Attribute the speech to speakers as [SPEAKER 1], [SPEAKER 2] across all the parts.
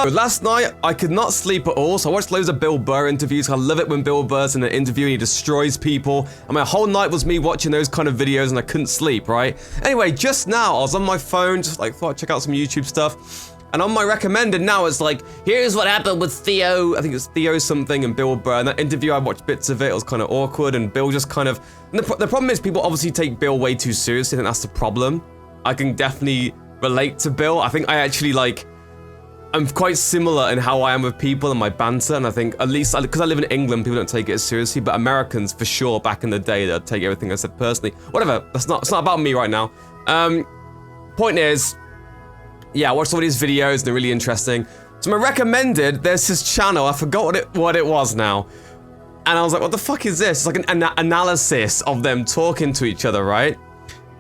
[SPEAKER 1] Last night, I could not sleep at all, so I watched loads of Bill Burr interviews. I love it when Bill Burr's in an interview and he destroys people. And my whole night was me watching those kind of videos and I couldn't sleep, right? Anyway, just now, I was on my phone, just like thought I'd check out some YouTube stuff. And on my recommended now, it's like, here's what happened with Theo. I think it's Theo something and Bill Burr. And that interview, I watched bits of it. It was kind of awkward. And Bill just kind of... And the problem is people obviously take Bill way too seriously. I think that's the problem. I can definitely relate to Bill. I think I actually like... I'm quite similar in how I am with people and my banter, and I think, at least, because I live in England, people don't take it as seriously, but Americans, for sure, back in the day, they'd take everything I said personally. Whatever, it's not about me right now. Point is, yeah, I watched all these videos, and they're really interesting. So my recommended, there's this channel, I forgot what it was now, and I was like, what the fuck is this? It's like an analysis of them talking to each other, right?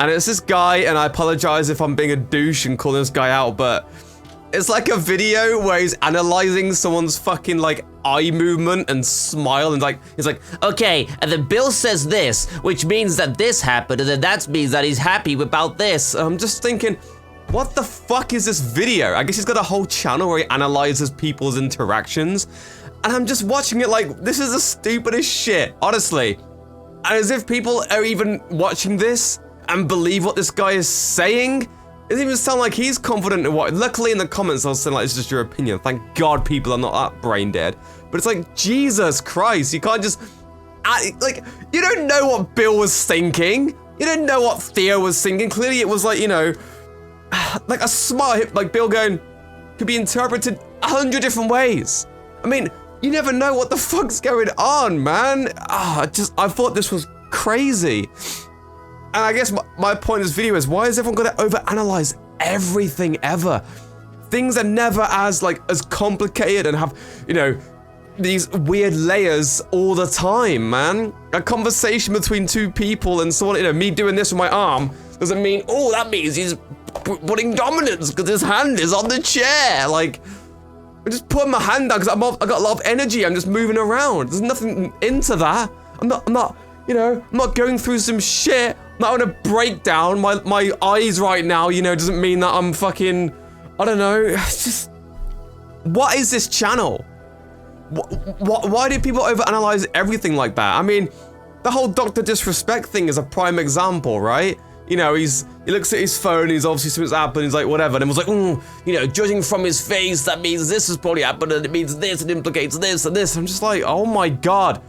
[SPEAKER 1] And it's this guy, and I apologize if I'm being a douche and calling this guy out, but... It's like a video where he's analyzing someone's fucking like eye movement and smile and like, he's like, okay, and then Bill says this, which means that this happened, and then that means that he's happy about this. And I'm just thinking, what the fuck is this video? I guess he's got a whole channel where he analyzes people's interactions. And I'm just watching it like, this is the stupidest shit, honestly. As if people are even watching this and believe what this guy is saying. It doesn't even sound like he's confident in what... Luckily in the comments I was saying like, it's just your opinion. Thank God people are not that brain dead. But it's like, Jesus Christ, you can't just... Like, you don't know what Bill was thinking. You don't know what Theo was thinking. Clearly it was like, you know... Like a smart hit, like Bill going... Could be interpreted 100 different ways. I mean, you never know what the fuck's going on, man. I thought this was crazy. And I guess my point of this video is, why is everyone going to overanalyze everything ever? Things are never as complicated and have, you know, these weird layers all the time, man. A conversation between two people and someone, you know, me doing this with my arm doesn't mean, oh, that means he's putting dominance because his hand is on the chair. Like, I'm just putting my hand down because I got a lot of energy. I'm just moving around. There's nothing into that. I'm not, you know, I'm not going through some shit. Not gonna break down my eyes right now, you know, doesn't mean that I'm fucking, I don't know, it's just, what is this channel? Why do people overanalyze everything like that? I mean, the whole Dr. Disrespect thing is a prime example, right? You know, he looks at his phone, he's obviously something's happened, he's like, whatever, and it was like, you know, judging from his face, that means this has probably happened, and it means this, it implicates this and this. I'm just like, oh my God.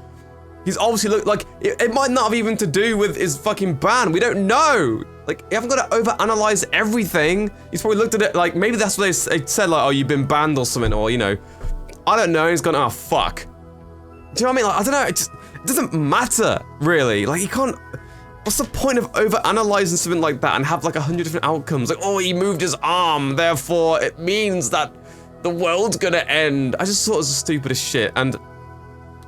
[SPEAKER 1] He's obviously looked like, it might not have even to do with his fucking ban. We don't know. Like, you haven't got to overanalyze everything. He's probably looked at it like, maybe that's what they said, like, oh, you've been banned or something, or, you know, I don't know. He's gone, oh, fuck. Do you know what I mean? Like, I don't know. It doesn't matter, really. Like, you can't, what's the point of overanalyzing something like that and have like 100 different outcomes? Like, oh, he moved his arm, therefore it means that the world's gonna end. I just thought it was the stupidest shit. And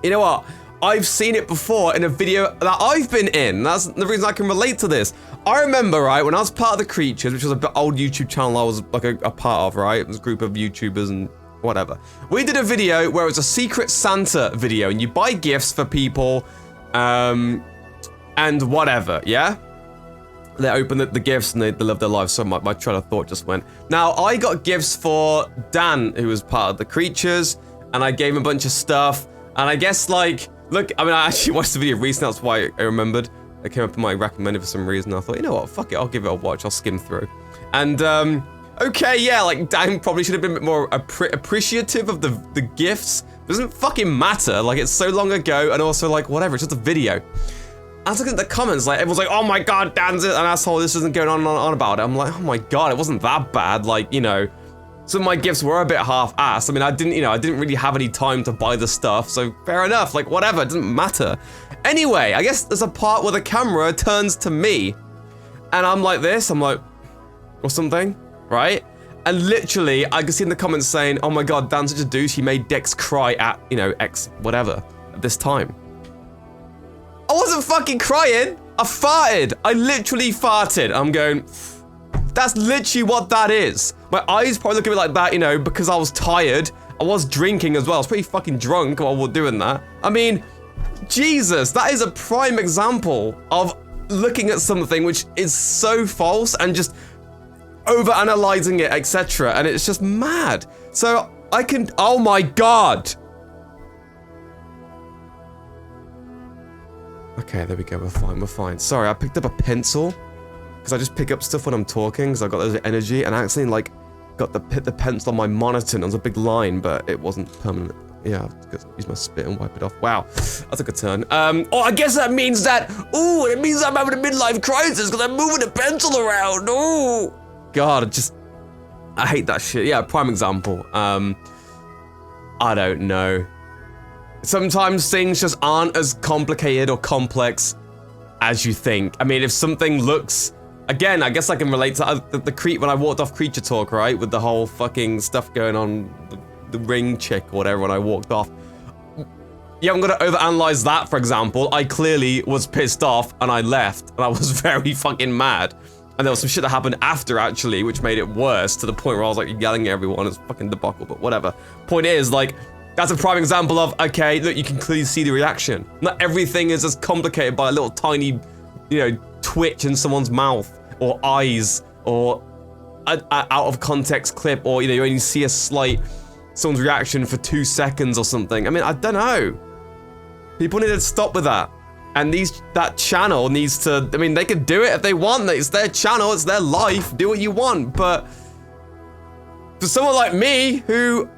[SPEAKER 1] you know what? I've seen it before in a video that I've been in. That's the reason I can relate to this. I remember, right, when I was part of the Creatures, which was an old YouTube channel I was like a part of, right? It was a group of YouTubers and whatever. We did a video where it was a Secret Santa video, and you buy gifts for people, and whatever, yeah? They open the gifts and they live their lives. So my train of thought just went. Now, I got gifts for Dan, who was part of the Creatures, and I gave him a bunch of stuff, and I guess, like, look, I mean, I actually watched the video recently, that's why I remembered. It came up in my recommended for some reason. I thought, you know what, fuck it, I'll give it a watch, I'll skim through. And, okay, yeah, like, Dan probably should have been a bit more appreciative of the gifts. It doesn't fucking matter, like, it's so long ago, and also, like, whatever, it's just a video. I was looking at the comments, like, everyone's like, oh my God, Dan's an asshole, this isn't going on and on about it. I'm like, oh my God, it wasn't that bad, like, you know. Some of my gifts were a bit half-assed. I mean, I didn't really have any time to buy the stuff, so fair enough, like, whatever, it doesn't matter. Anyway, I guess there's a part where the camera turns to me, and I'm like this, I'm like, or something, right? And literally, I can see in the comments saying, oh my God, Dan's such a douche, he made Dex cry at, you know, X whatever, at this time. I wasn't fucking crying, I farted. I literally farted. I'm going, that's literally what that is. My eyes probably look at me like that, you know, because I was tired. I was drinking as well. I was pretty fucking drunk while we were doing that. I mean, Jesus, that is a prime example of looking at something which is so false and just over-analyzing it, etc. And it's just mad. So I can, oh my god. Okay, there we go, we're fine. Sorry, I picked up a pencil. Because I just pick up stuff when I'm talking, because I got those energy, and I actually, like, hit the pencil on my monitor, and there was a big line, but it wasn't permanent. Yeah, I've use my spit and wipe it off. Wow, that took a turn. Oh, I guess that means that, ooh, it means I'm having a midlife crisis, because I'm moving the pencil around, ooh. God, I hate that shit. Yeah, prime example. I don't know. Sometimes things just aren't as complicated or complex as you think. I mean, if something looks... Again, I guess I can relate to when I walked off Creature Talk, right? With the whole fucking stuff going on, the ring chick or whatever, when I walked off. Yeah, I'm gonna overanalyze that, for example. I clearly was pissed off and I left, and I was very fucking mad. And there was some shit that happened after, actually, which made it worse, to the point where I was like yelling at everyone. It's fucking debacle, but whatever. Point is, like, that's a prime example of, okay, look, you can clearly see the reaction. Not everything is as complicated by a little tiny, you know, twitch in someone's mouth, or eyes, or a out of context clip, or, you know, you only see someone's reaction for 2 seconds or something. I mean, I don't know. People need to stop with that. And that channel needs to, I mean, they can do it if they want. It's their channel, it's their life, do what you want. But for someone like me, who,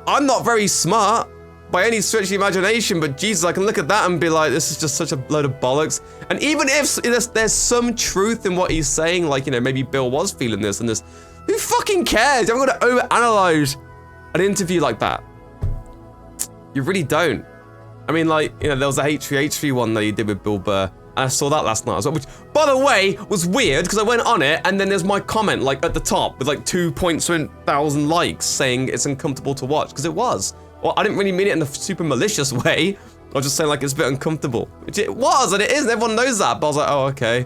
[SPEAKER 1] I'm not very smart by any stretch of the imagination, but Jesus, I can look at that and be like, this is just such a load of bollocks. And even if there's some truth in what he's saying, like, you know, maybe Bill was feeling this and this, who fucking cares? I'm gonna overanalyze an interview like that. You really don't. I mean, like, you know, there was a H3H3 one that he did with Bill Burr, and I saw that last night as well, which, by the way, was weird, because I went on it, and then there's my comment, like, at the top, with, like, 2,000 likes, saying it's uncomfortable to watch, because it was. Well, I didn't really mean it in a super malicious way. I was just saying, like, it's a bit uncomfortable. Which it was, and it is, and everyone knows that, but I was like, oh, okay.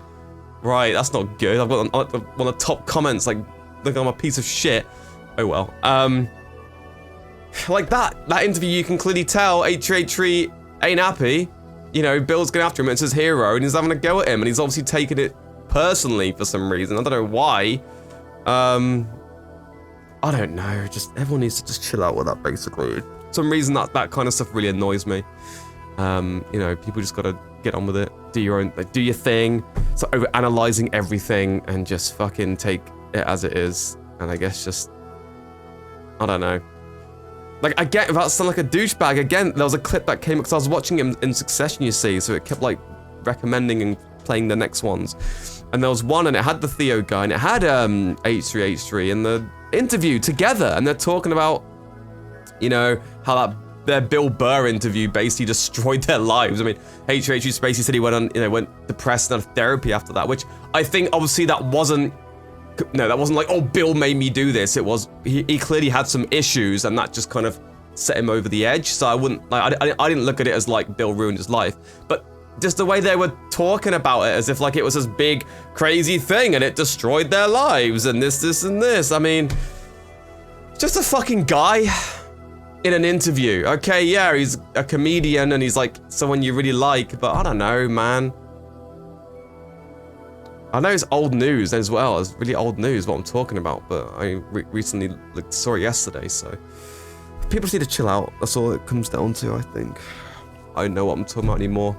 [SPEAKER 1] Right, that's not good. I've got one of the top comments, like, look, I'm a piece of shit. Oh, well. Like that interview, you can clearly tell H3H3 ain't happy. You know, Bill's going after him, it's his hero, and he's having a go at him, and he's obviously taking it personally for some reason. I don't know why. I don't know, just everyone needs to just chill out with that, basically. For some reason, that kind of stuff really annoys me. You know, people just gotta get on with it. Do your own, like, do your thing. So over-analyzing everything and just fucking take it as it is. And I guess just, I don't know. Like, I get about sound like a douchebag. Again, there was a clip that came, because I was watching him in succession, you see, so it kept, like, recommending and playing the next ones. And there was one, and it had the Theo guy, and it had H3H3 in the interview together, and they're talking about, you know, how their Bill Burr interview basically destroyed their lives. I mean, H3H3 basically said he went depressed and out of therapy after that, which I think, obviously, that wasn't like, oh, Bill made me do this. It was, he clearly had some issues, and that just kind of set him over the edge. So I wouldn't, like, I didn't look at it as, like, Bill ruined his life. But just the way they were talking about it, as if, like, it was this big, crazy thing, and it destroyed their lives, and this, and this. I mean, just a fucking guy in an interview. Okay, yeah, he's a comedian, and he's, like, someone you really like, but I don't know, man. I know it's old news as well. It's really old news what I'm talking about, but I recently saw it yesterday, so people just need to chill out. That's all it comes down to, I think. I don't know what I'm talking about anymore.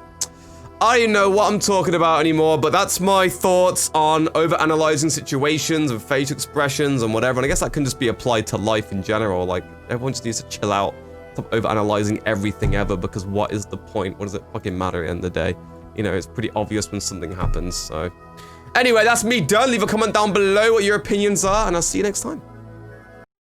[SPEAKER 1] I don't know what I'm talking about anymore, but that's my thoughts on over-analyzing situations and facial expressions and whatever, and I guess that can just be applied to life in general. Like, everyone just needs to chill out. Stop over-analyzing everything ever, because what is the point? What does it fucking matter at the end of the day? You know, it's pretty obvious when something happens, so... Anyway, that's me done. Leave a comment down below what your opinions are, and I'll see you next time.